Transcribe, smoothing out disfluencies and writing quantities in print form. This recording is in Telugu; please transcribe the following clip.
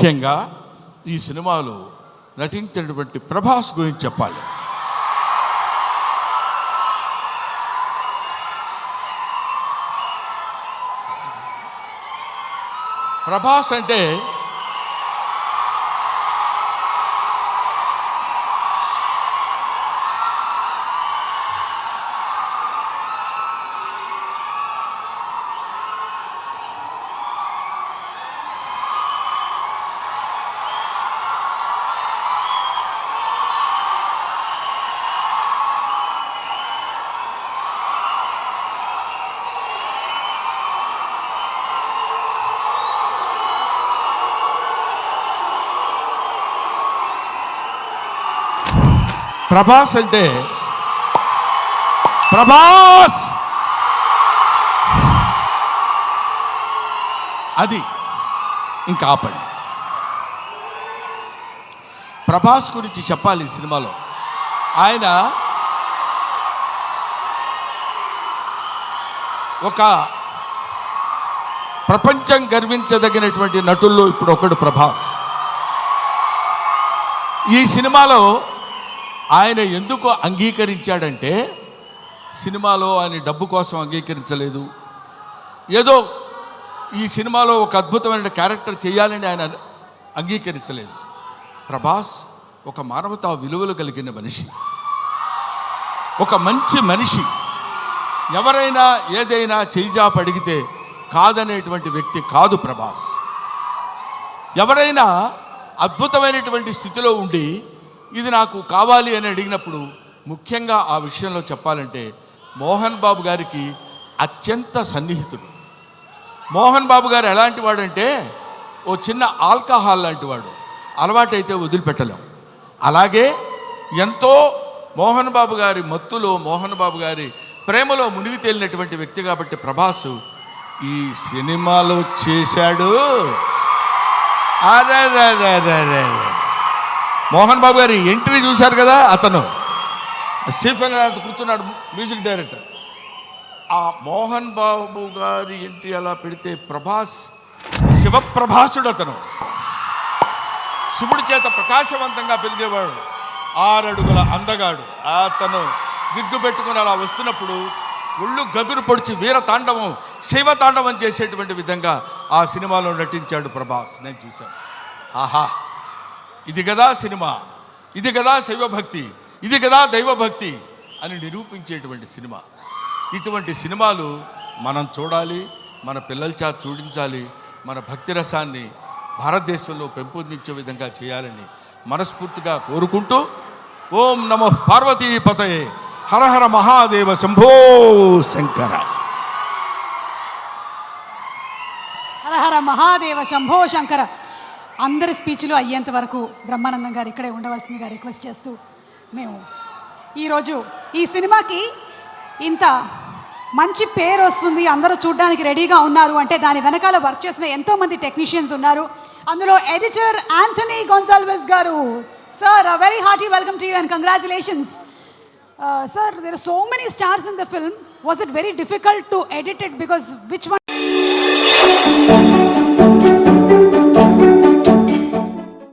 ముఖ్యంగా ఈ సినిమాలో నటించినటువంటి ప్రభాస్ గురించి చెప్పాలి. ప్రభాస్ అంటే ప్రభాస్ అది ఇంకా ఆపండి. ప్రభాస్ గురించి చెప్పాలి. ఈ సినిమాలో ఆయన ఒక ప్రపంచం గర్వించదగినటువంటి నటుల్లో ఇప్పుడు ఒకడు ప్రభాస్. ఈ సినిమాలో ఆయన ఎందుకు అంగీకరించాడంటే, సినిమాలో ఆయన డబ్బు కోసం అంగీకరించలేదు. ఏదో ఈ సినిమాలో ఒక అద్భుతమైన క్యారెక్టర్ చేయాలని ఆయన అంగీకరించలేదు. ప్రభాస్ ఒక మానవతా విలువలు కలిగిన మనిషి, ఒక మంచి మనిషి. ఎవరైనా ఏదైనా చేయిజాప అడిగితే కాదనేటువంటి వ్యక్తి కాదు ప్రభాస్. ఎవరైనా అద్భుతమైనటువంటి స్థితిలో ఉండి ఇది నాకు కావాలి అని అడిగినప్పుడు, ముఖ్యంగా ఆ విషయంలో చెప్పాలంటే మోహన్ బాబు గారికి అత్యంత సన్నిహితుడు. మోహన్ బాబు గారు ఎలాంటి వాడంటే, ఓ చిన్న ఆల్కహాల్ లాంటి వాడు, అలవాటైతే వదిలిపెట్టలేం. అలాగే ఎంతో మోహన్ బాబు గారి మత్తులో, మోహన్ బాబు గారి ప్రేమలో మునిగి తేలినటువంటి వ్యక్తి కాబట్టి ప్రభాస్ ఈ సినిమాలో చేశాడు. అరే మోహన్ బాబు గారి ఎంట్రీ చూశారు కదా, అతను స్టీఫెన్ కూర్చున్నాడు, మ్యూజిక్ డైరెక్టర్. ఆ మోహన్ బాబు గారి ఎంట్రీ అలా పెడితే ప్రభాస్ శివప్రభాసుడు. అతను శివుడి చేత ప్రకాశవంతంగా పెరిగేవాడు, 6 అడుగుల అందగాడు. అతను విగ్గు పెట్టుకుని అలా వస్తున్నప్పుడు ఒళ్ళు గగురు పొడిచి వీర తాండవం, శైవ తాండవం చేసేటువంటి విధంగా ఆ సినిమాలో నటించాడు ప్రభాస్. నేను చూశాను. ఆహా, ఇది కదా సినిమా, ఇది కదా శైవభక్తి, ఇది కదా దైవభక్తి అని నిరూపించేటువంటి సినిమా. ఇటువంటి సినిమాలు మనం చూడాలి, మన పిల్లల చేత చూడించాలి. మన భక్తి రసాన్ని భారతదేశంలో పెంపొందించే విధంగా చేయాలని మనస్ఫూర్తిగా కోరుకుంటూ, ఓం నమో పార్వతీపతయే, హర హర మహాదేవ, శంభో శంకర. హర హర మహాదేవ, శంభో శంకర. అందరి స్పీచ్లు అయ్యేంత వరకు బ్రహ్మానందం గారు ఇక్కడే ఉండవలసిందిగా రిక్వెస్ట్ చేస్తూ, మేము ఈరోజు ఈ సినిమాకి ఇంత మంచి పేరు వస్తుంది, అందరూ చూడడానికి రెడీగా ఉన్నారు అంటే దాని వెనకాల వర్క్ చేసిన ఎంతోమంది టెక్నీషియన్స్ ఉన్నారు. అందులో ఎడిటర్ యాంథనీ గొన్సాల్వెస్ గారు. Sir, a very hearty welcome to you and congratulations. Sir, there are so many stars in the film. Was it very difficult to edit it, because which one